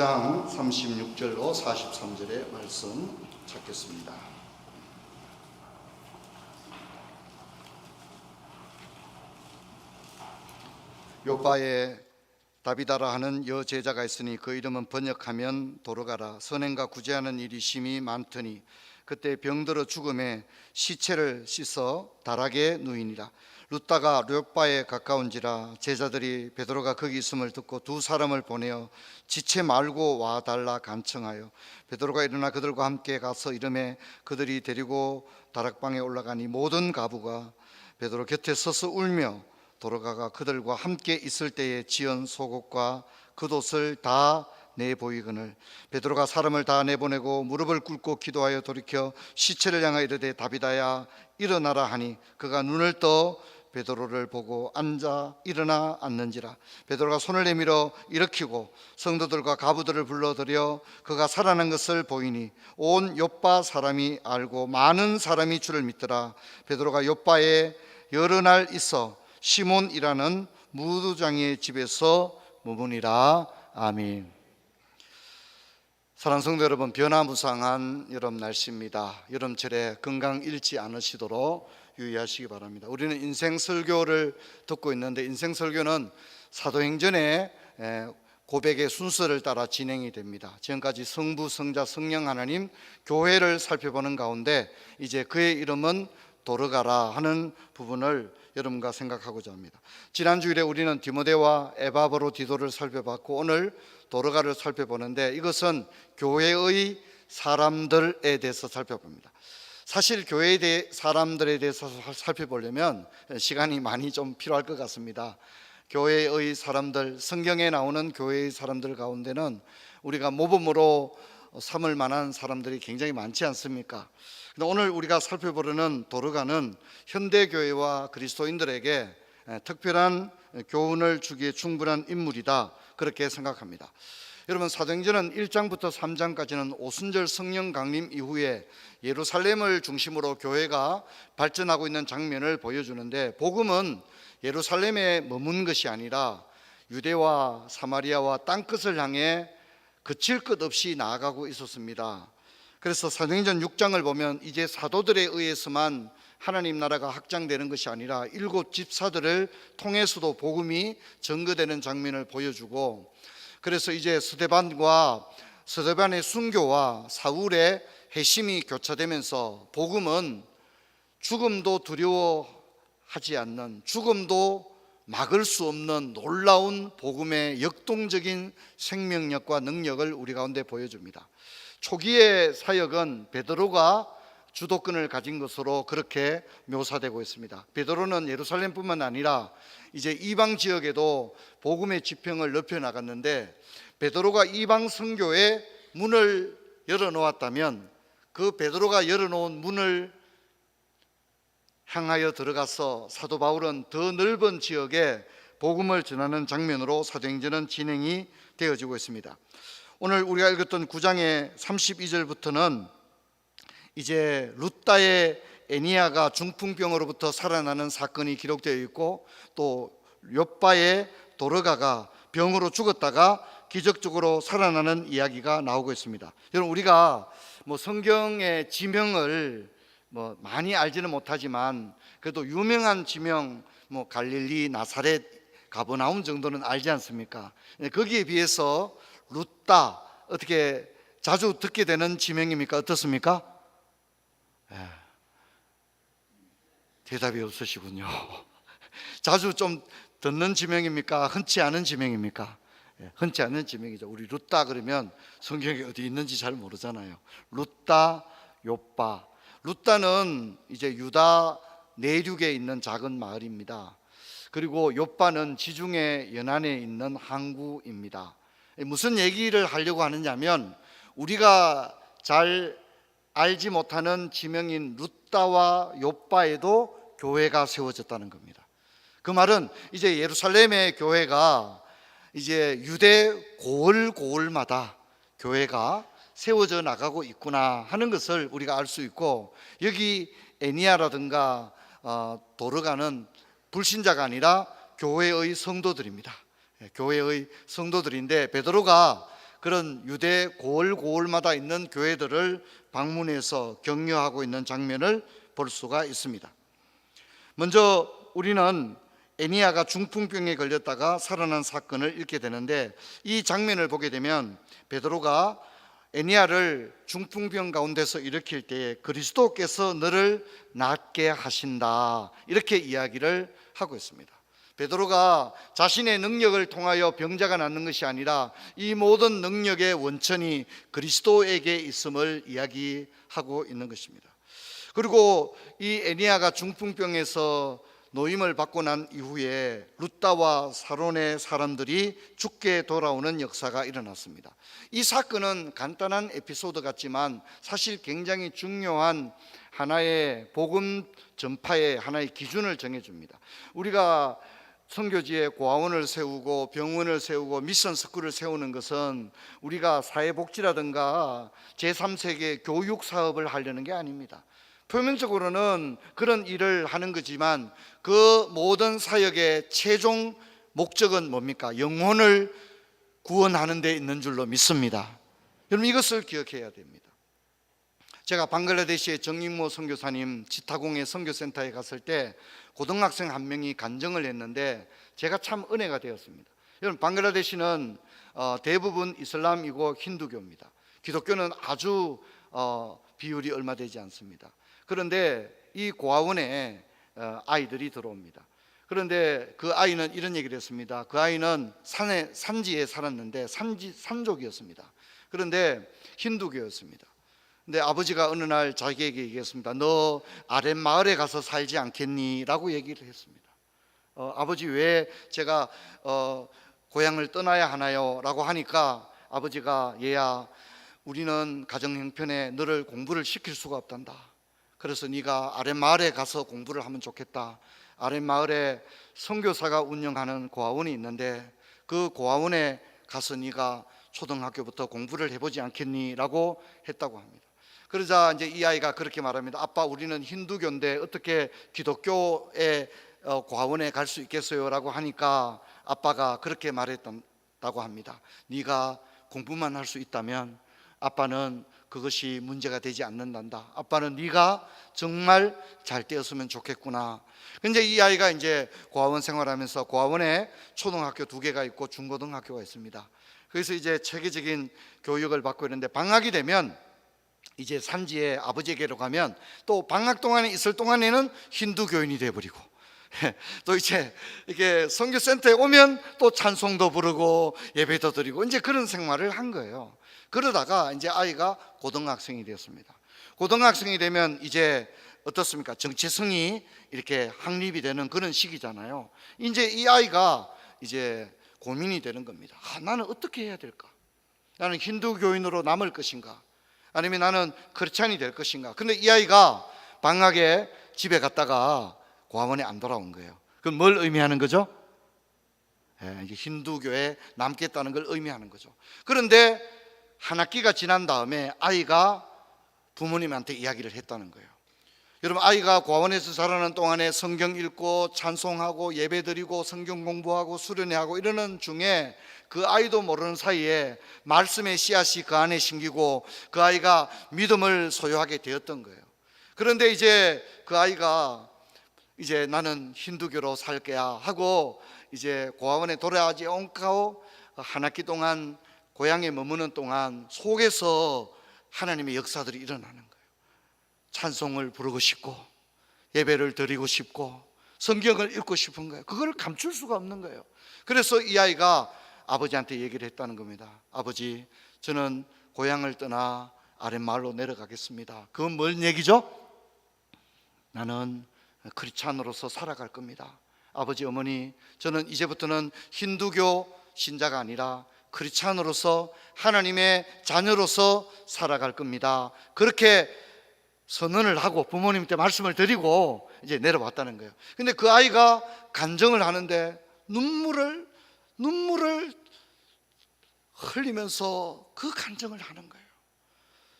5장 36절로 43절의 말씀 찾겠습니다. 욥바에 다비다라 하는 여제자가 있으니 그 이름은 번역하면 도르가라. 선행과 구제하는 일이 심히 많더니 그때 병들어 죽음에 시체를 씻어 다락에 누이니라. 룻다가 욥바에 가까운지라 제자들이 베드로가 거기 있음을 듣고 두 사람을 보내어 지체 말고 와달라 간청하여 베드로가 일어나 그들과 함께 가서 이르매 그들이 데리고 다락방에 올라가니 모든 가부가 베드로 곁에 서서 울며 도르가가 그들과 함께 있을 때에 지은 속옷과 겉옷을 다 내보이거늘 베드로가 사람을 다 내보내고 무릎을 꿇고 기도하여 돌이켜 시체를 향하여 이르되 다비다야 일어나라 하니 그가 눈을 떠 베드로를 보고 앉아 일어나 앉는지라. 베드로가 손을 내밀어 일으키고 성도들과 가부들을 불러들여 그가 살아난 것을 보이니 온 욥바 사람이 알고 많은 사람이 주를 믿더라. 베드로가 욥바에 여러 날 있어 시몬이라는 무두장의 집에서 머무니라. 아멘. 사랑하는 성도 여러분, 변화무쌍한 여름 날씨입니다. 여름철에 건강 잃지 않으시도록 유의하시기 바랍니다. 우리는 인생 설교를 듣고 있는데 인생 설교는 사도행전의 고백의 순서를 따라 진행이 됩니다. 지금까지 성부, 성자, 성령 하나님 교회를 살펴보는 가운데 이제 그의 이름은 도르가라 하는 부분을 여러분과 생각하고자 합니다. 지난 주일에 우리는 디모데와 에바브로디도를 살펴봤고 오늘 도르가를 살펴보는데 이것은 교회의 사람들에 대해서 살펴봅니다. 사실 교회의 사람들에 대해서 살펴보려면 시간이 많이 좀 필요할 것 같습니다. 교회의 사람들, 성경에 나오는 교회의 사람들 가운데는 우리가 모범으로 삼을 만한 사람들이 굉장히 많지 않습니까? 오늘 우리가 살펴보려는 도르가는 현대교회와 그리스도인들에게 특별한 교훈을 주기에 충분한 인물이다, 그렇게 생각합니다. 여러분, 사도행전은 1장부터 3장까지는 오순절 성령 강림 이후에 예루살렘을 중심으로 교회가 발전하고 있는 장면을 보여주는데 복음은 예루살렘에 머문 것이 아니라 유대와 사마리아와 땅끝을 향해 그칠 것 없이 나아가고 있었습니다. 그래서 사도행전 6장을 보면 이제 사도들에 의해서만 하나님 나라가 확장되는 것이 아니라 7 집사들을 통해서도 복음이 전거되는 장면을 보여주고, 그래서 이제 스데반의 순교와 사울의 회심이 교차되면서 복음은 죽음도 두려워하지 않는, 죽음도 막을 수 없는 놀라운 복음의 역동적인 생명력과 능력을 우리 가운데 보여줍니다. 초기의 사역은 베드로가 주도권을 가진 것으로 그렇게 묘사되고 있습니다. 베드로는 예루살렘뿐만 아니라 이제 이방 지역에도 복음의 지평을 넓혀 나갔는데 베드로가 이방 선교의 문을 열어놓았다면 그 베드로가 열어놓은 문을 향하여 들어가서 사도 바울은 더 넓은 지역에 복음을 전하는 장면으로 사도행전은 진행이 되어지고 있습니다. 오늘 우리가 읽었던 9장의 32절부터는 이제 룻다의 에니야가 중풍병으로부터 살아나는 사건이 기록되어 있고 또 욥바의 도르가가 병으로 죽었다가 기적적으로 살아나는 이야기가 나오고 있습니다. 여러분, 우리가 성경의 지명을 많이 알지는 못하지만 그래도 유명한 지명 갈릴리, 나사렛, 가버나움 정도는 알지 않습니까? 거기에 비해서 룻다, 어떻게 자주 듣게 되는 지명입니까? 어떻습니까? 대답이 없으시군요. 자주 좀 듣는 지명입니까? 흔치 않은 지명입니까? 흔치 않은 지명이죠. 우리 룻다 그러면 성경에 어디 있는지 잘 모르잖아요. 룻다, 욥바. 룻다는 이제 유다 내륙에 있는 작은 마을입니다. 그리고 욥바는 지중해 연안에 있는 항구입니다. 무슨 얘기를 하려고 하느냐면 우리가 잘 알지 못하는 지명인 룻다와 욥바에도 교회가 세워졌다는 겁니다. 그 말은 이제 예루살렘의 교회가 이제 유대 고을마다 교회가 세워져 나가고 있구나 하는 것을 우리가 알 수 있고, 여기 에니야라든가 도르가는 불신자가 아니라 교회의 성도들입니다. 교회의 성도들인데 베드로가 그런 유대 고을고을마다 있는 교회들을 방문해서 격려하고 있는 장면을 볼 수가 있습니다. 먼저 우리는 애니야가 중풍병에 걸렸다가 살아난 사건을 읽게 되는데, 이 장면을 보게 되면 베드로가 애니야를 중풍병 가운데서 일으킬 때에 그리스도께서 너를 낫게 하신다, 이렇게 이야기를 하고 있습니다. 베드로가 자신의 능력을 통하여 병자가 낫는 것이 아니라 이 모든 능력의 원천이 그리스도에게 있음을 이야기하고 있는 것입니다. 그리고 이 애니야가 중풍병에서 노임을 받고 난 이후에 룻다와 사론의 사람들이 죽게 돌아오는 역사가 일어났습니다. 이 사건은 간단한 에피소드 같지만 사실 굉장히 중요한 하나의 복음 전파의 하나의 기준을 정해줍니다. 우리가 선교지에 고아원을 세우고 병원을 세우고 미션 스쿨을 세우는 것은 우리가 사회복지라든가 제3세계 교육 사업을 하려는 게 아닙니다. 표면적으로는 그런 일을 하는 거지만 그 모든 사역의 최종 목적은 뭡니까? 영혼을 구원하는 데 있는 줄로 믿습니다. 여러분, 이것을 기억해야 됩니다. 제가 방글라데시의 정익모 선교사님 치타공의 선교센터에 갔을 때 고등학생 한 명이 간증을 했는데 제가 참 은혜가 되었습니다. 여러분, 방글라데시는 대부분 이슬람이고 힌두교입니다. 기독교는 아주 비율이 얼마 되지 않습니다. 그런데 이 고아원에 아이들이 들어옵니다. 그런데 그 아이는 이런 얘기를 했습니다. 그 아이는 산지에 살았는데 산족이었습니다. 그런데 힌두교였습니다. 근데 아버지가 어느 날 자기에게 얘기했습니다. 너 아랫마을에 가서 살지 않겠니? 라고 얘기를 했습니다. 아버지, 왜 제가 고향을 떠나야 하나요? 라고 하니까 아버지가, 얘야, 우리는 가정 형편에 너를 공부를 시킬 수가 없단다. 그래서 네가 아랫마을에 가서 공부를 하면 좋겠다. 아랫마을에 선교사가 운영하는 고아원이 있는데 그 고아원에 가서 네가 초등학교부터 공부를 해보지 않겠니? 라고 했다고 합니다. 그러자 이제 이 아이가 그렇게 말합니다. 아빠, 우리는 힌두교인데 어떻게 기독교의 고아원에 갈 수 있겠어요? 라고 하니까 아빠가 그렇게 말했다고 합니다. 네가 공부만 할 수 있다면 아빠는 그것이 문제가 되지 않는단다. 아빠는 네가 정말 잘 되었으면 좋겠구나. 근데 이 아이가 이제 고아원 생활하면서 고아원에 초등학교 2개가 있고 중고등학교가 있습니다. 그래서 이제 체계적인 교육을 받고 있는데 방학이 되면 이제 산지에 아버지에게로 가면 또 방학 동안에 있을 동안에는 힌두 교인이 돼버리고 또 이제 이렇게 선교센터에 오면 또 찬송도 부르고 예배도 드리고 이제 그런 생활을 한 거예요. 그러다가 이제 아이가 고등학생이 되었습니다. 고등학생이 되면 이제 어떻습니까? 정체성이 이렇게 확립이 되는 그런 시기잖아요. 이제 이 아이가 이제 고민이 되는 겁니다. 나는 어떻게 해야 될까? 나는 힌두교인으로 남을 것인가? 아니면 나는 크리스찬이 될 것인가? 근데 이 아이가 방학에 집에 갔다가 고아원에 안 돌아온 거예요. 그건 뭘 의미하는 거죠? 이제 힌두교에 남겠다는 걸 의미하는 거죠. 그런데 한 학기가 지난 다음에 아이가 부모님한테 이야기를 했다는 거예요. 여러분, 아이가 고아원에서 자라는 동안에 성경 읽고 찬송하고 예배드리고 성경 공부하고 수련회하고 이러는 중에 그 아이도 모르는 사이에 말씀의 씨앗이 그 안에 심기고 그 아이가 믿음을 소유하게 되었던 거예요. 그런데 이제 그 아이가 이제 나는 힌두교로 살 거야 하고 이제 고아원에 돌아가지 않고 한 학기 동안 고향에 머무는 동안 속에서 하나님의 역사들이 일어나는 거예요. 찬송을 부르고 싶고 예배를 드리고 싶고 성경을 읽고 싶은 거예요. 그걸 감출 수가 없는 거예요. 그래서 이 아이가 아버지한테 얘기를 했다는 겁니다. 아버지, 저는 고향을 떠나 아랫마을로 내려가겠습니다. 그건 뭔 얘기죠? 나는 크리스찬으로서 살아갈 겁니다. 아버지, 어머니, 저는 이제부터는 힌두교 신자가 아니라 크리스찬으로서 하나님의 자녀로서 살아갈 겁니다. 그렇게 선언을 하고 부모님한테 말씀을 드리고 이제 내려왔다는 거예요. 근데 그 아이가 간증을 하는데 눈물을 흘리면서 그 간증을 하는 거예요.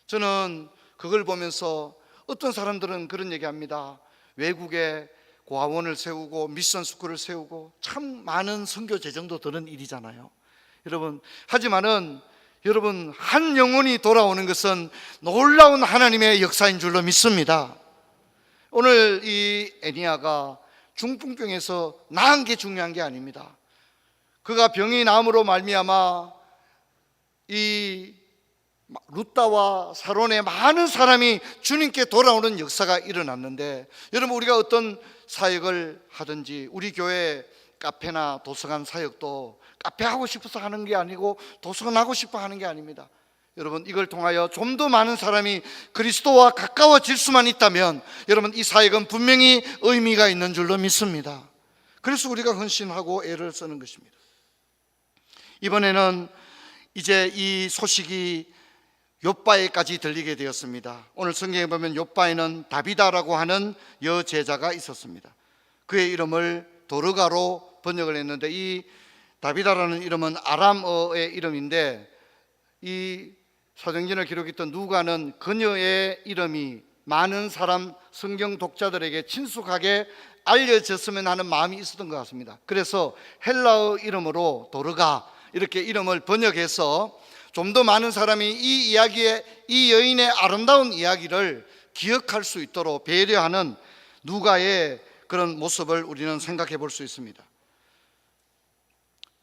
저는 그걸 보면서 어떤 사람들은 그런 얘기합니다. 외국에 고아원을 세우고 미션 스쿨을 세우고 참 많은 선교 재정도 드는 일이잖아요. 여러분, 하지만은 여러분, 한 영혼이 돌아오는 것은 놀라운 하나님의 역사인 줄로 믿습니다. 오늘 이 애니아가 중풍병에서 나은 게 중요한 게 아닙니다. 그가 병이 나음으로 말미암아 이 루다와 사론의 많은 사람이 주님께 돌아오는 역사가 일어났는데, 여러분, 우리가 어떤 사역을 하든지 우리 교회 카페나 도서관 사역도 카페 하고 싶어서 하는 게 아니고 도서관 하고 싶어 하는 게 아닙니다. 여러분, 이걸 통하여 좀 더 많은 사람이 그리스도와 가까워질 수만 있다면 여러분, 이 사역은 분명히 의미가 있는 줄로 믿습니다. 그래서 우리가 헌신하고 애를 쓰는 것입니다. 이번에는 이제 이 소식이 욥바에까지 들리게 되었습니다. 오늘 성경에 보면 욥바에는 다비다라고 하는 여제자가 있었습니다. 그의 이름을 도르가로 번역을 했는데, 이 다비다라는 이름은 아람어의 이름인데, 이 사도행전을 기록했던 누가는 그녀의 이름이 많은 사람 성경 독자들에게 친숙하게 알려졌으면 하는 마음이 있었던 것 같습니다. 그래서 헬라어 이름으로 도르가 이렇게 이름을 번역해서 좀 더 많은 사람이 이 이야기에, 이 여인의 아름다운 이야기를 기억할 수 있도록 배려하는 누가의 그런 모습을 우리는 생각해 볼 수 있습니다.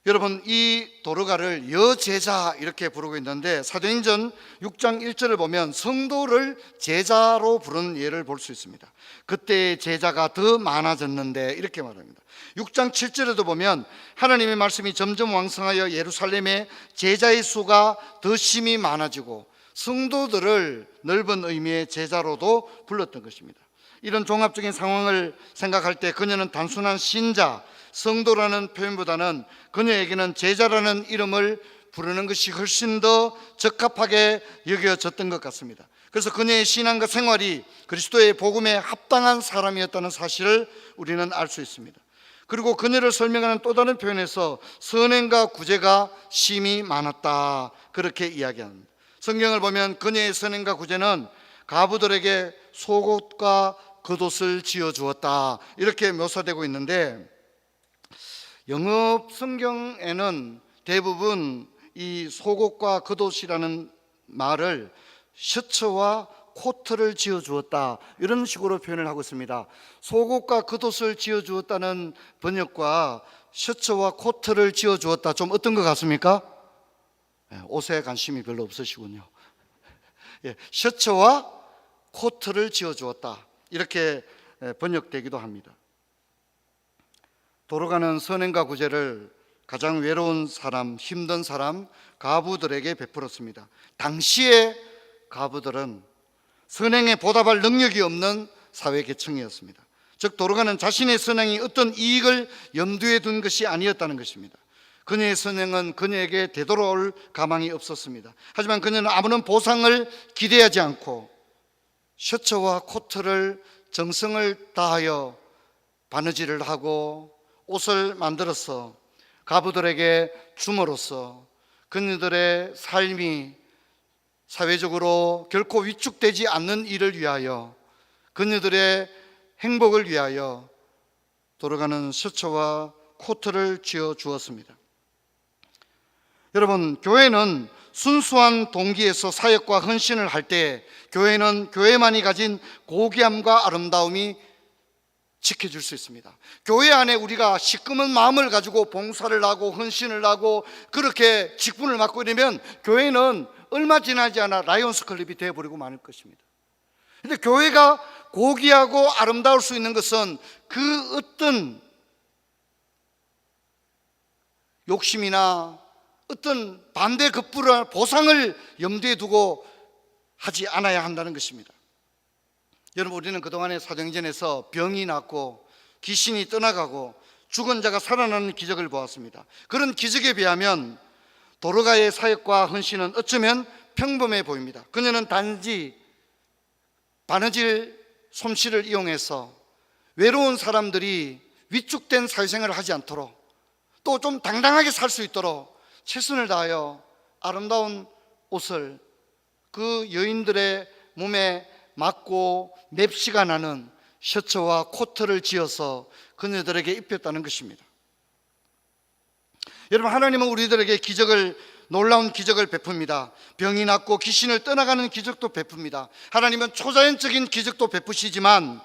여러분, 이 도르가를 여제자 이렇게 부르고 있는데, 사도행전 6장 1절을 보면 성도를 제자로 부르는 예를 볼 수 있습니다. 그때 제자가 더 많아졌는데 이렇게 말합니다. 6장 7절에도 보면 하나님의 말씀이 점점 왕성하여 예루살렘의 제자의 수가 더 심히 많아지고 성도들을 넓은 의미의 제자로도 불렀던 것입니다. 이런 종합적인 상황을 생각할 때 그녀는 단순한 신자, 성도라는 표현보다는 그녀에게는 제자라는 이름을 부르는 것이 훨씬 더 적합하게 여겨졌던 것 같습니다. 그래서 그녀의 신앙과 생활이 그리스도의 복음에 합당한 사람이었다는 사실을 우리는 알 수 있습니다. 그리고 그녀를 설명하는 또 다른 표현에서 선행과 구제가 심히 많았다, 그렇게 이야기합니다. 성경을 보면 그녀의 선행과 구제는 가부들에게 속옷과 겉옷을 지어주었다, 이렇게 묘사되고 있는데, 영업 성경에는 대부분 이 속옷과 겉옷이라는 말을 셔츠와 코트를 지어주었다, 이런 식으로 표현을 하고 있습니다. 속옷과 겉옷을 지어주었다는 번역과 셔츠와 코트를 지어주었다, 좀 어떤 것 같습니까? 옷에 관심이 별로 없으시군요. 셔츠와 코트를 지어주었다, 이렇게 번역되기도 합니다. 도르가는 선행과 구제를 가장 외로운 사람, 힘든 사람, 가부들에게 베풀었습니다. 당시의 가부들은 선행에 보답할 능력이 없는 사회계층이었습니다. 즉 도르가는 자신의 선행이 어떤 이익을 염두에 둔 것이 아니었다는 것입니다. 그녀의 선행은 그녀에게 되돌아올 가망이 없었습니다. 하지만 그녀는 아무런 보상을 기대하지 않고 셔츠와 코트를 정성을 다하여 바느질을 하고 옷을 만들어서 가부들에게 줌으로써 그녀들의 삶이 사회적으로 결코 위축되지 않는 일을 위하여, 그녀들의 행복을 위하여 도르가는 셔츠와 코트를 지어 주었습니다. 여러분, 교회는 순수한 동기에서 사역과 헌신을 할 때 교회는 교회만이 가진 고귀함과 아름다움이 지켜줄 수 있습니다. 교회 안에 우리가 시꺼먼 마음을 가지고 봉사를 하고 헌신을 하고 그렇게 직분을 맡고 이러면 교회는 얼마 지나지 않아 라이온스 클럽이 되어버리고 마는 것입니다. 그런데 교회가 고귀하고 아름다울 수 있는 것은 그 어떤 욕심이나 어떤 반대 급부를 보상을 염두에 두고 하지 않아야 한다는 것입니다. 여러분, 우리는 그동안에 사도행전에서 병이 낫고 귀신이 떠나가고 죽은 자가 살아나는 기적을 보았습니다. 그런 기적에 비하면 도르가의 사역과 헌신은 어쩌면 평범해 보입니다. 그녀는 단지 바느질 솜씨를 이용해서 외로운 사람들이 위축된 사회생활을 하지 않도록, 또 좀 당당하게 살 수 있도록 최선을 다하여 아름다운 옷을 그 여인들의 몸에 맞고 맵시가 나는 셔츠와 코트를 지어서 그녀들에게 입혔다는 것입니다. 여러분, 하나님은 우리들에게 기적을 놀라운 기적을 베풉니다. 병이 낫고 귀신을 떠나가는 기적도 베풉니다. 하나님은 초자연적인 기적도 베푸시지만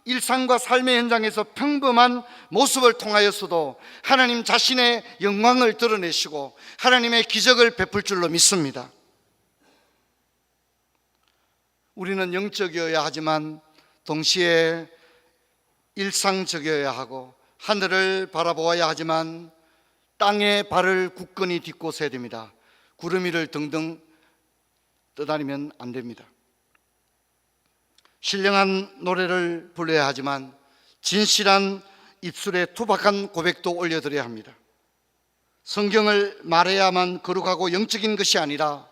일상과 삶의 현장에서 평범한 모습을 통하여서도 하나님 자신의 영광을 드러내시고 하나님의 기적을 베풀 줄로 믿습니다. 우리는 영적이어야 하지만 동시에 일상적이어야 하고 하늘을 바라보아야 하지만 땅에 발을 굳건히 딛고 서야 됩니다. 구름 위를 등등 떠다니면 안 됩니다. 신령한 노래를 불러야 하지만 진실한 입술에 투박한 고백도 올려드려야 합니다. 성경을 말해야만 거룩하고 영적인 것이 아니라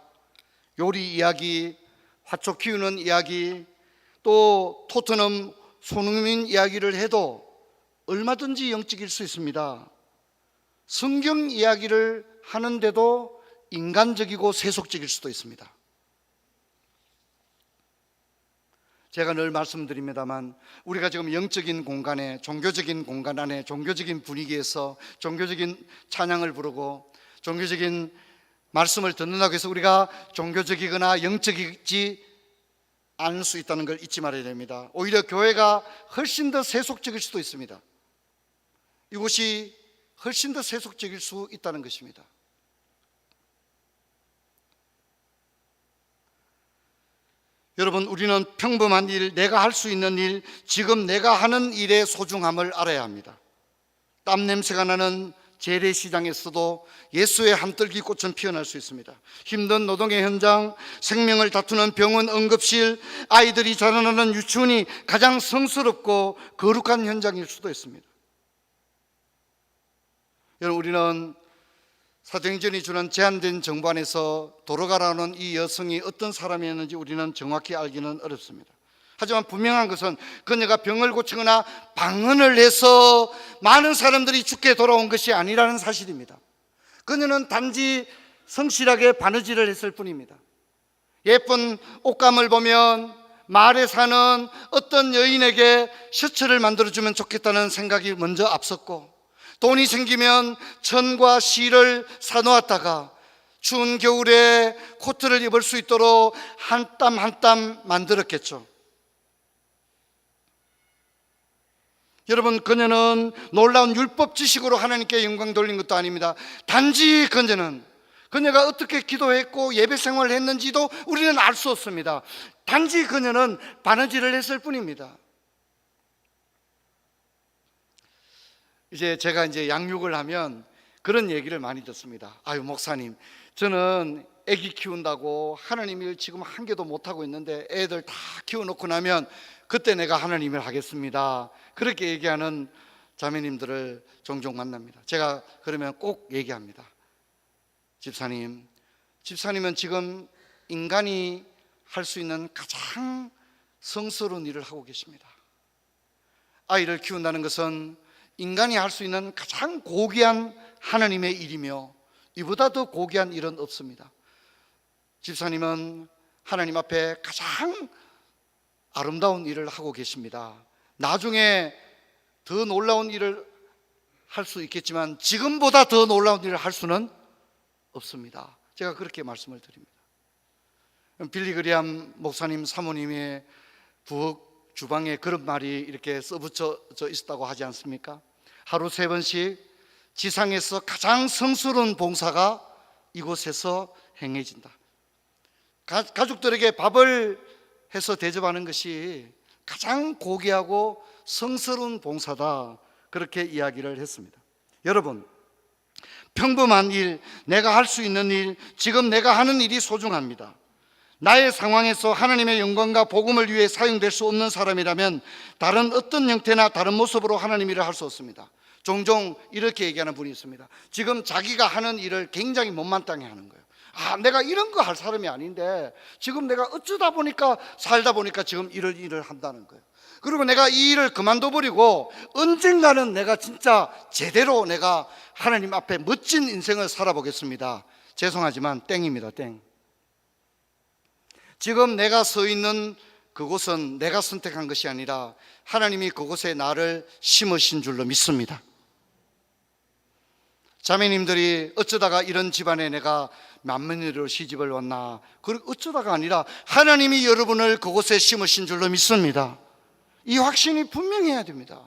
요리 이야기, 화초 키우는 이야기, 또 토트넘 손흥민 이야기를 해도 얼마든지 영적일 수 있습니다. 성경 이야기를 하는데도 인간적이고 세속적일 수도 있습니다. 제가 늘 말씀드립니다만 우리가 지금 영적인 공간에, 종교적인 공간 안에, 종교적인 분위기에서 종교적인 찬양을 부르고 종교적인 말씀을 듣는다고 해서 우리가 종교적이거나 영적이지 않을 수 있다는 걸 잊지 말아야 됩니다. 오히려 교회가 훨씬 더 세속적일 수도 있습니다. 이곳이 훨씬 더 세속적일 수 있다는 것입니다. 여러분, 우리는 평범한 일, 내가 할 수 있는 일, 지금 내가 하는 일의 소중함을 알아야 합니다. 땀 냄새가 나는 재래시장에서도 예수의 한떨기 꽃은 피어날 수 있습니다. 힘든 노동의 현장, 생명을 다투는 병원, 응급실, 아이들이 자라나는 유치원이 가장 성스럽고 거룩한 현장일 수도 있습니다. 여러분, 우리는 사도행전이 주는 제한된 정보 안에서 돌아가라는 이 여성이 어떤 사람이었는지 우리는 정확히 알기는 어렵습니다. 하지만 분명한 것은 그녀가 병을 고치거나 방언을 해서 많은 사람들이 죽게 돌아온 것이 아니라는 사실입니다. 그녀는 단지 성실하게 바느질을 했을 뿐입니다. 예쁜 옷감을 보면 마을에 사는 어떤 여인에게 셔츠를 만들어주면 좋겠다는 생각이 먼저 앞섰고, 돈이 생기면 천과 실을 사놓았다가 추운 겨울에 코트를 입을 수 있도록 한 땀 한 땀 만들었겠죠. 여러분, 그녀는 놀라운 율법 지식으로 하나님께 영광 돌린 것도 아닙니다. 단지 그녀가 어떻게 기도했고 예배 생활을 했는지도 우리는 알 수 없습니다. 단지 그녀는 바느질을 했을 뿐입니다. 제가 양육을 하면 그런 얘기를 많이 듣습니다. 아유, 목사님, 저는 애기 키운다고 하나님 일 지금 한 개도 못하고 있는데 애들 다 키워놓고 나면 그때 내가 하나님 일 하겠습니다. 그렇게 얘기하는 자매님들을 종종 만납니다. 제가 그러면 꼭 얘기합니다. 집사님은 지금 인간이 할 수 있는 가장 성스러운 일을 하고 계십니다. 아이를 키운다는 것은 인간이 할 수 있는 가장 고귀한 하나님의 일이며 이보다 더 고귀한 일은 없습니다. 집사님은 하나님 앞에 가장 아름다운 일을 하고 계십니다. 나중에 더 놀라운 일을 할 수 있겠지만 지금보다 더 놀라운 일을 할 수는 없습니다. 제가 그렇게 말씀을 드립니다. 빌리 그리암 목사님 사모님의 부엌 주방에 그런 말이 이렇게 써붙여져 있었다고 하지 않습니까? 하루 3번씩 지상에서 가장 성스러운 봉사가 이곳에서 행해진다. 가족들에게 밥을 해서 대접하는 것이 가장 고귀하고 성스러운 봉사다, 그렇게 이야기를 했습니다. 여러분, 평범한 일, 내가 할 수 있는 일, 지금 내가 하는 일이 소중합니다. 나의 상황에서 하나님의 영광과 복음을 위해 사용될 수 없는 사람이라면 다른 어떤 형태나 다른 모습으로 하나님 일을 할 수 없습니다. 종종 이렇게 얘기하는 분이 있습니다. 지금 자기가 하는 일을 굉장히 못마땅해 하는 거예요. 내가 이런 거 할 사람이 아닌데 지금 내가 어쩌다 보니까 살다 보니까 지금 이런 일을 한다는 거예요. 그리고 내가 이 일을 그만둬버리고 언젠가는 내가 진짜 제대로 내가 하나님 앞에 멋진 인생을 살아보겠습니다. 죄송하지만 땡입니다. 땡. 지금 내가 서 있는 그곳은 내가 선택한 것이 아니라 하나님이 그곳에 나를 심으신 줄로 믿습니다. 자매님들이 어쩌다가 이런 집안에 내가 만면으로 시집을 왔나, 어쩌다가 아니라 하나님이 여러분을 그곳에 심으신 줄로 믿습니다. 이 확신이 분명해야 됩니다.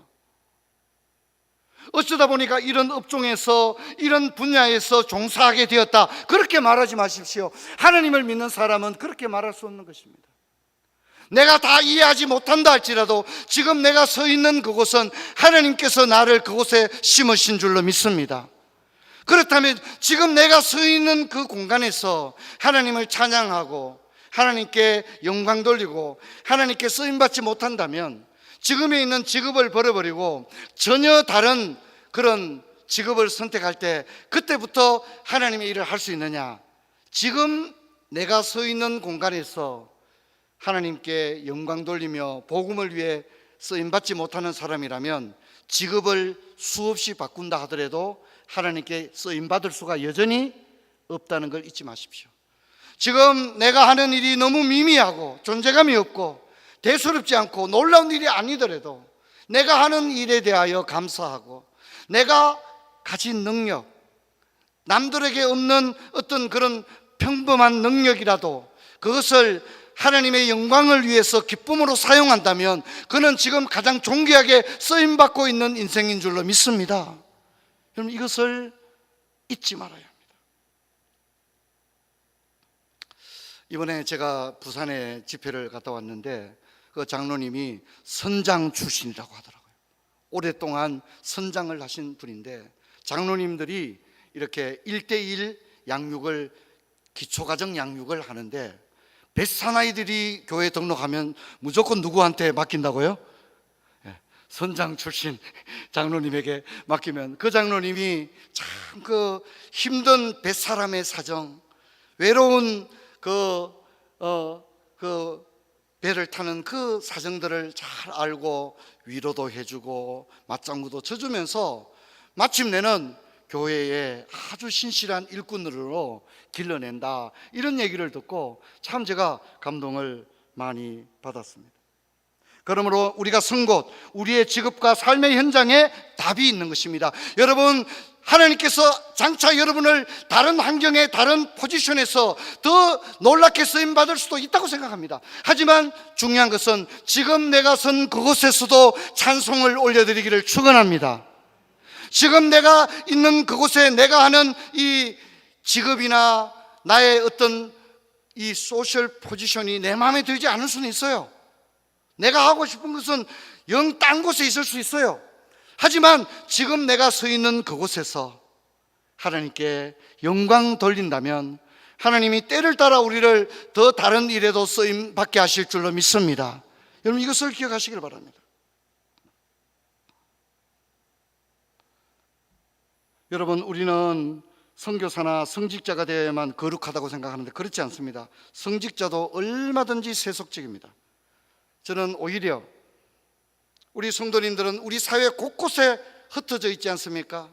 어쩌다 보니까 이런 업종에서, 이런 분야에서 종사하게 되었다, 그렇게 말하지 마십시오. 하나님을 믿는 사람은 그렇게 말할 수 없는 것입니다. 내가 다 이해하지 못한다 할지라도 지금 내가 서 있는 그곳은 하나님께서 나를 그곳에 심으신 줄로 믿습니다. 그렇다면 지금 내가 서 있는 그 공간에서 하나님을 찬양하고 하나님께 영광 돌리고 하나님께 쓰임받지 못한다면 지금에 있는 직업을 버려버리고 전혀 다른 그런 직업을 선택할 때 그때부터 하나님의 일을 할 수 있느냐? 지금 내가 서 있는 공간에서 하나님께 영광 돌리며 복음을 위해 쓰임받지 못하는 사람이라면 직업을 수없이 바꾼다 하더라도 하나님께 쓰임받을 수가 여전히 없다는 걸 잊지 마십시오. 지금 내가 하는 일이 너무 미미하고 존재감이 없고 대수롭지 않고 놀라운 일이 아니더라도 내가 하는 일에 대하여 감사하고 내가 가진 능력, 남들에게 없는 어떤 그런 평범한 능력이라도 그것을 하나님의 영광을 위해서 기쁨으로 사용한다면 그는 지금 가장 존귀하게 쓰임받고 있는 인생인 줄로 믿습니다. 여러분, 이것을 잊지 말아야 합니다. 이번에 제가 부산에 집회를 갔다 왔는데 그 장로님이 선장 출신이라고 하더라고요. 오랫동안 선장을 하신 분인데 장로님들이 이렇게 1:1 양육을, 기초가정 양육을 하는데 뱃사나이들이 교회 등록하면 무조건 누구한테 맡긴다고요? 선장 출신 장로님에게 맡기면 그 장로님이 참 그 힘든 뱃사람의 사정, 외로운 그 배를 타는 그 사정들을 잘 알고 위로도 해주고 맞장구도 쳐주면서 마침내는 교회에 아주 신실한 일꾼으로 길러낸다, 이런 얘기를 듣고 참 제가 감동을 많이 받았습니다. 그러므로 우리가 선 곳, 우리의 직업과 삶의 현장에 답이 있는 것입니다. 여러분, 하나님께서 장차 여러분을 다른 환경에, 다른 포지션에서 더 놀랍게 쓰임받을 수도 있다고 생각합니다. 하지만 중요한 것은 지금 내가 선 그곳에서도 찬송을 올려드리기를 축원합니다. 지금 내가 있는 그곳에 내가 하는 이 직업이나 나의 어떤 이 소셜 포지션이 내 마음에 들지 않을 수는 있어요. 내가 하고 싶은 것은 영 딴 곳에 있을 수 있어요. 하지만 지금 내가 서 있는 그곳에서 하나님께 영광 돌린다면 하나님이 때를 따라 우리를 더 다른 일에도 쓰임받게 하실 줄로 믿습니다. 여러분, 이것을 기억하시길 바랍니다. 여러분, 우리는 선교사나 성직자가 되어야만 거룩하다고 생각하는데 그렇지 않습니다. 성직자도 얼마든지 세속적입니다. 저는 오히려 우리 성도님들은 우리 사회 곳곳에 흩어져 있지 않습니까?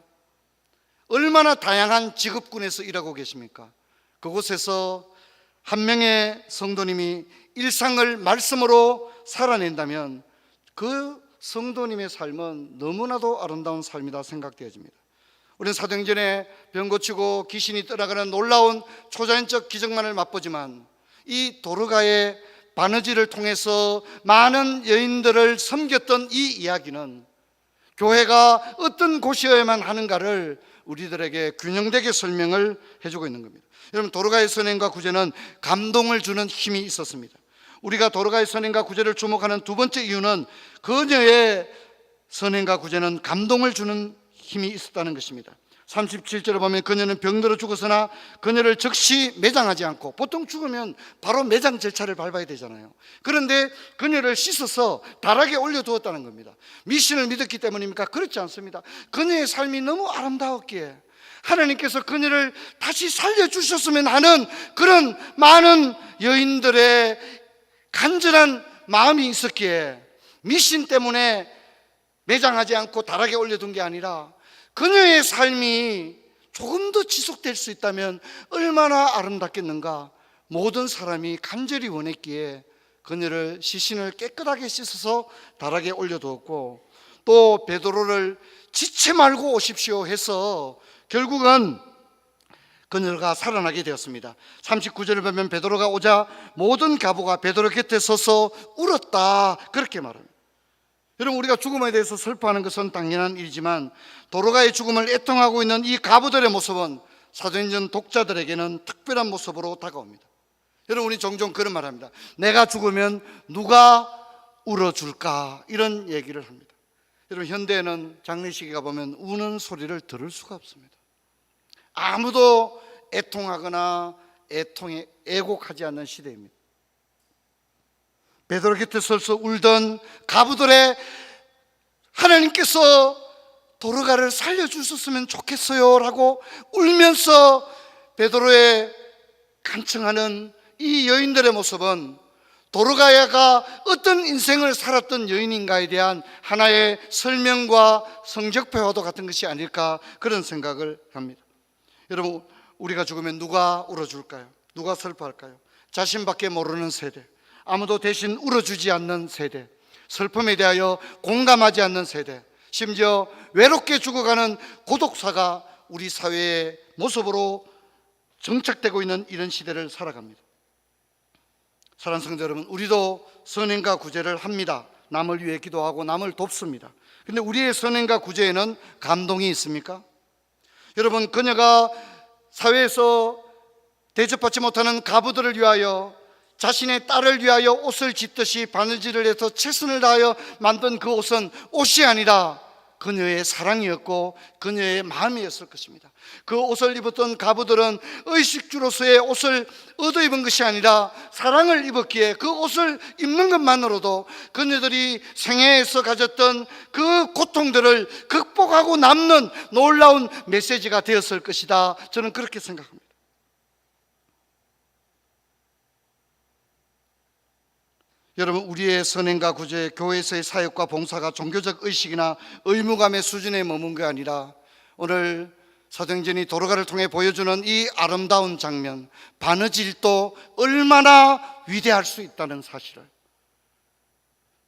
얼마나 다양한 직업군에서 일하고 계십니까? 그곳에서 한 명의 성도님이 일상을 말씀으로 살아낸다면 그 성도님의 삶은 너무나도 아름다운 삶이다 생각되어집니다. 우리는 사도행전에 병 고치고 귀신이 떠나가는 놀라운 초자연적 기적만을 맛보지만 이 도르가의 바느질을 통해서 많은 여인들을 섬겼던 이 이야기는 교회가 어떤 곳이어야만 하는가를 우리들에게 균형되게 설명을 해주고 있는 겁니다. 여러분, 도르가의 선행과 구제는 감동을 주는 힘이 있었습니다. 우리가 도르가의 선행과 구제를 주목하는 두 번째 이유는 그녀의 선행과 구제는 감동을 주는 힘이 있었다는 것입니다. 37절에 보면 그녀는 병들어 죽었으나 그녀를 즉시 매장하지 않고, 보통 죽으면 바로 매장 절차를 밟아야 되잖아요. 그런데 그녀를 씻어서 다락에 올려두었다는 겁니다. 미신을 믿었기 때문입니까? 그렇지 않습니다. 그녀의 삶이 너무 아름다웠기에 하나님께서 그녀를 다시 살려주셨으면 하는 그런 많은 여인들의 간절한 마음이 있었기에 미신 때문에 매장하지 않고 다락에 올려둔 게 아니라 그녀의 삶이 조금 더 지속될 수 있다면 얼마나 아름답겠는가. 모든 사람이 간절히 원했기에 그녀를 시신을 깨끗하게 씻어서 다락에 올려두었고, 또 베드로를 지체 말고 오십시오 해서 결국은 그녀가 살아나게 되었습니다. 39절을 보면 베드로가 오자 모든 가부가 베드로 곁에 서서 울었다, 그렇게 말합니다. 여러분, 우리가 죽음에 대해서 슬퍼하는 것은 당연한 일이지만 도로가의 죽음을 애통하고 있는 이 가부들의 모습은 사도행전 독자들에게는 특별한 모습으로 다가옵니다. 여러분, 우리 종종 그런 말 합니다. 내가 죽으면 누가 울어줄까, 이런 얘기를 합니다. 여러분, 현대에는 장례식에 가보면 우는 소리를 들을 수가 없습니다. 아무도 애통하거나 애곡하지 않는 시대입니다. 베드로 곁에 서서 울던 가부들의 하나님께서 도로가를 살려주셨으면 좋겠어요 라고 울면서 베드로의 간청하는 이 여인들의 모습은 도로가야가 어떤 인생을 살았던 여인인가에 대한 하나의 설명과 성적표와도 같은 것이 아닐까, 그런 생각을 합니다. 여러분, 우리가 죽으면 누가 울어줄까요? 누가 슬퍼할까요? 자신밖에 모르는 세대, 아무도 대신 울어주지 않는 세대, 슬픔에 대하여 공감하지 않는 세대, 심지어 외롭게 죽어가는 고독사가 우리 사회의 모습으로 정착되고 있는 이런 시대를 살아갑니다. 사랑하는 성도 여러분, 우리도 선행과 구제를 합니다. 남을 위해 기도하고 남을 돕습니다. 근데 우리의 선행과 구제에는 감동이 있습니까? 여러분, 그녀가 사회에서 대접받지 못하는 가부들을 위하여 자신의 딸을 위하여 옷을 짓듯이 바느질을 해서 최선을 다하여 만든 그 옷은 옷이 아니라 그녀의 사랑이었고 그녀의 마음이었을 것입니다. 그 옷을 입었던 가부들은 의식주로서의 옷을 얻어 입은 것이 아니라 사랑을 입었기에 그 옷을 입는 것만으로도 그녀들이 생애에서 가졌던 그 고통들을 극복하고 남는 놀라운 메시지가 되었을 것이다, 저는 그렇게 생각합니다. 여러분, 우리의 선행과 구제, 교회에서의 사역과 봉사가 종교적 의식이나 의무감의 수준에 머문 게 아니라 오늘 사도행전이 도로가를 통해 보여주는 이 아름다운 장면, 바느질도 얼마나 위대할 수 있다는 사실을,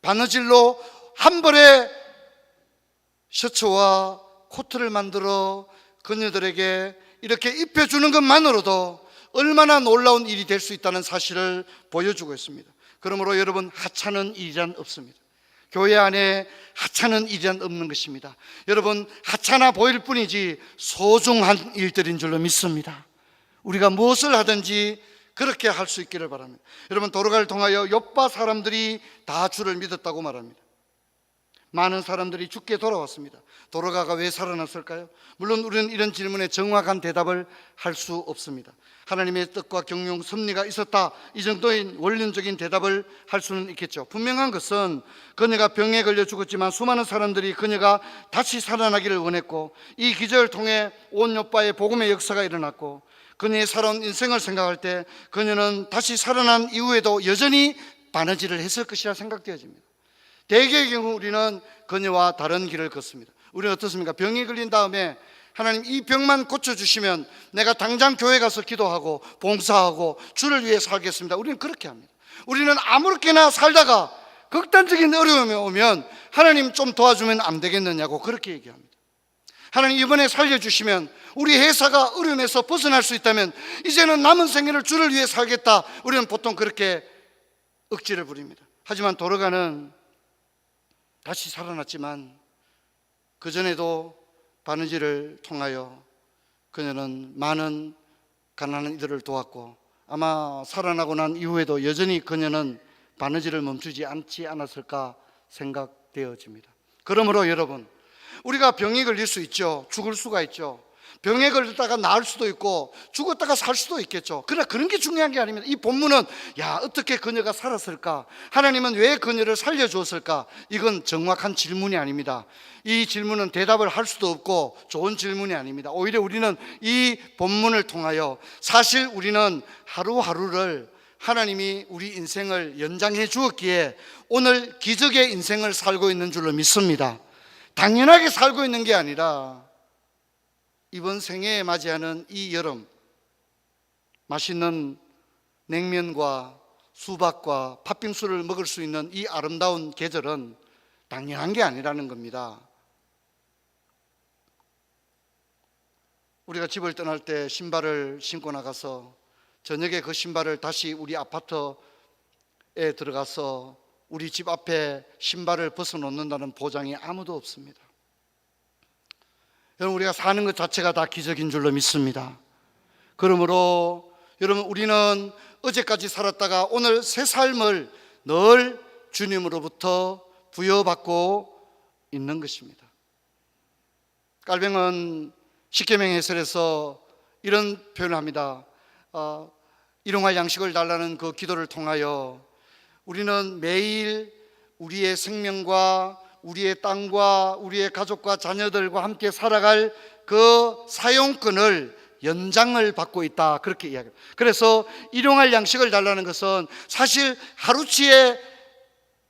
바느질로 한 벌의 셔츠와 코트를 만들어 그녀들에게 이렇게 입혀주는 것만으로도 얼마나 놀라운 일이 될 수 있다는 사실을 보여주고 있습니다. 그러므로 여러분, 하찮은 일이란 없습니다. 교회 안에 하찮은 일이란 없는 것입니다. 여러분, 하찮아 보일 뿐이지 소중한 일들인 줄로 믿습니다. 우리가 무엇을 하든지 그렇게 할 수 있기를 바랍니다. 여러분, 도로가를 통하여 요파 사람들이 다 주를 믿었다고 말합니다. 많은 사람들이 죽게 돌아왔습니다. 도로가가 왜 살아났을까요? 물론 우리는 이런 질문에 정확한 대답을 할 수 없습니다. 하나님의 뜻과 경륜, 섭리가 있었다, 이 정도의 원론적인 대답을 할 수는 있겠죠. 분명한 것은 그녀가 병에 걸려 죽었지만 수많은 사람들이 그녀가 다시 살아나기를 원했고, 이 기적을 통해 온 요파의 복음의 역사가 일어났고, 그녀의 살아온 인생을 생각할 때 그녀는 다시 살아난 이후에도 여전히 바느질을 했을 것이라 생각되어집니다. 대개의 경우 우리는 그녀와 다른 길을 걷습니다. 우리는 어떻습니까? 병에 걸린 다음에 하나님, 이 병만 고쳐주시면 내가 당장 교회 가서 기도하고 봉사하고 주를 위해 살겠습니다. 우리는 그렇게 합니다. 우리는 아무렇게나 살다가 극단적인 어려움이 오면 하나님 좀 도와주면 안 되겠느냐고 그렇게 얘기합니다. 하나님, 이번에 살려주시면 우리 회사가 어려움에서 벗어날 수 있다면 이제는 남은 생애를 주를 위해 살겠다, 우리는 보통 그렇게 억지를 부립니다. 하지만 도로가는 다시 살아났지만 그전에도 바느질을 통하여 그녀는 많은 가난한 이들을 도왔고, 아마 살아나고 난 이후에도 여전히 그녀는 바느질을 멈추지 않지 않았을까 생각되어집니다. 그러므로 여러분, 우리가 병에 걸릴 수 있죠. 죽을 수가 있죠. 병에 걸렸다가 나을 수도 있고 죽었다가 살 수도 있겠죠. 그러나 그런 게 중요한 게 아닙니다. 이 본문은 어떻게 그녀가 살았을까? 하나님은 왜 그녀를 살려주었을까? 이건 정확한 질문이 아닙니다. 이 질문은 대답을 할 수도 없고 좋은 질문이 아닙니다. 오히려 우리는 이 본문을 통하여 사실 우리는 하루하루를 하나님이 우리 인생을 연장해 주었기에 오늘 기적의 인생을 살고 있는 줄로 믿습니다. 당연하게 살고 있는 게 아니라 이번 생애에 맞이하는 이 여름, 맛있는 냉면과 수박과 팥빙수를 먹을 수 있는 이 아름다운 계절은 당연한 게 아니라는 겁니다. 우리가 집을 떠날 때 신발을 신고 나가서 저녁에 그 신발을 다시 우리 아파트에 들어가서 우리 집 앞에 신발을 벗어놓는다는 보장이 아무도 없습니다. 여러분, 우리가 사는 것 자체가 다 기적인 줄로 믿습니다. 그러므로 여러분, 우리는 어제까지 살았다가 오늘 새 삶을 늘 주님으로부터 부여받고 있는 것입니다. 깔병은 십계명 해설에서 이런 표현을 합니다. 일용할 양식을 달라는 그 기도를 통하여 우리는 매일 우리의 생명과 우리의 땅과 우리의 가족과 자녀들과 함께 살아갈 그 사용권을 연장을 받고 있다, 그렇게 이야기합니다. 그래서 일용할 양식을 달라는 것은 사실 하루치에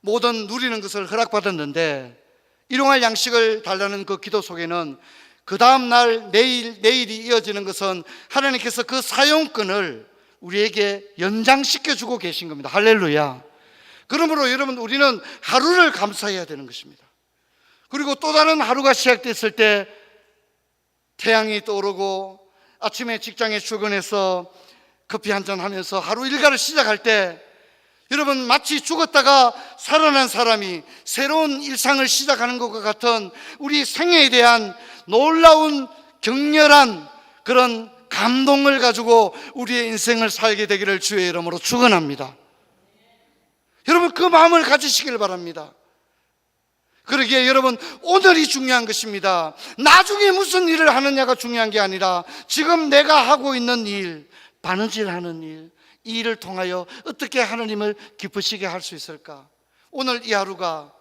모든 누리는 것을 허락받았는데, 일용할 양식을 달라는 그 기도 속에는 그 다음날 내일이 이어지는 것은 하나님께서 그 사용권을 우리에게 연장시켜주고 계신 겁니다. 할렐루야. 그러므로 여러분, 우리는 하루를 감사해야 되는 것입니다. 그리고 또 다른 하루가 시작됐을 때 태양이 떠오르고 아침에 직장에 출근해서 커피 한잔 하면서 하루 일과를 시작할 때 여러분, 마치 죽었다가 살아난 사람이 새로운 일상을 시작하는 것과 같은 우리 생애에 대한 놀라운 격렬한 그런 감동을 가지고 우리의 인생을 살게 되기를 주의 이름으로 축원합니다. 여러분, 그 마음을 가지시길 바랍니다. 그러기에 여러분, 오늘이 중요한 것입니다. 나중에 무슨 일을 하느냐가 중요한 게 아니라 지금 내가 하고 있는 일, 바느질하는 일, 이 일을 통하여 어떻게 하나님을 기쁘시게 할 수 있을까? 오늘 이 하루가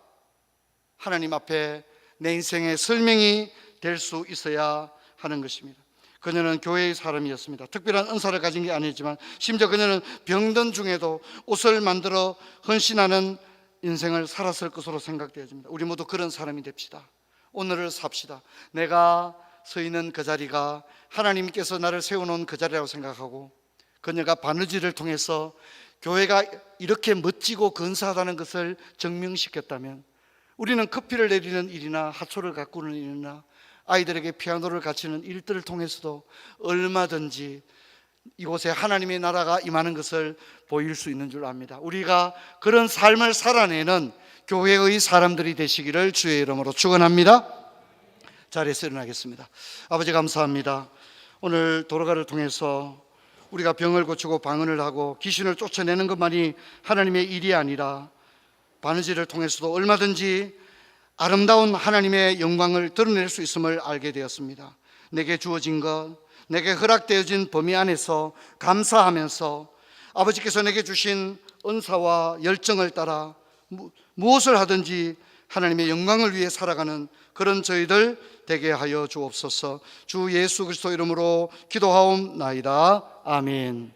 하나님 앞에 내 인생의 설명이 될 수 있어야 하는 것입니다. 그녀는 교회의 사람이었습니다. 특별한 은사를 가진 게 아니지만 심지어 그녀는 병든 중에도 옷을 만들어 헌신하는 인생을 살았을 것으로 생각되어집니다. 우리 모두 그런 사람이 됩시다. 오늘을 삽시다. 내가 서 있는 그 자리가 하나님께서 나를 세워놓은 그 자리라고 생각하고, 그녀가 바느질을 통해서 교회가 이렇게 멋지고 근사하다는 것을 증명시켰다면, 우리는 커피를 내리는 일이나 하초를 가꾸는 일이나 아이들에게 피아노를 가르치는 일들을 통해서도 얼마든지 이곳에 하나님의 나라가 임하는 것을 보일 수 있는 줄 압니다. 우리가 그런 삶을 살아내는 교회의 사람들이 되시기를 주의 이름으로 축원합니다. 자리에서 일어나겠습니다. 아버지, 감사합니다. 오늘 도로가를 통해서 우리가 병을 고치고 방언을 하고 귀신을 쫓아내는 것만이 하나님의 일이 아니라 바느질을 통해서도 얼마든지 아름다운 하나님의 영광을 드러낼 수 있음을 알게 되었습니다. 내게 주어진 것, 내게 허락되어진 범위 안에서 감사하면서 아버지께서 내게 주신 은사와 열정을 따라 무엇을 하든지 하나님의 영광을 위해 살아가는 그런 저희들 되게 하여 주옵소서. 주 예수 그리스도 이름으로 기도하옵나이다. 아멘.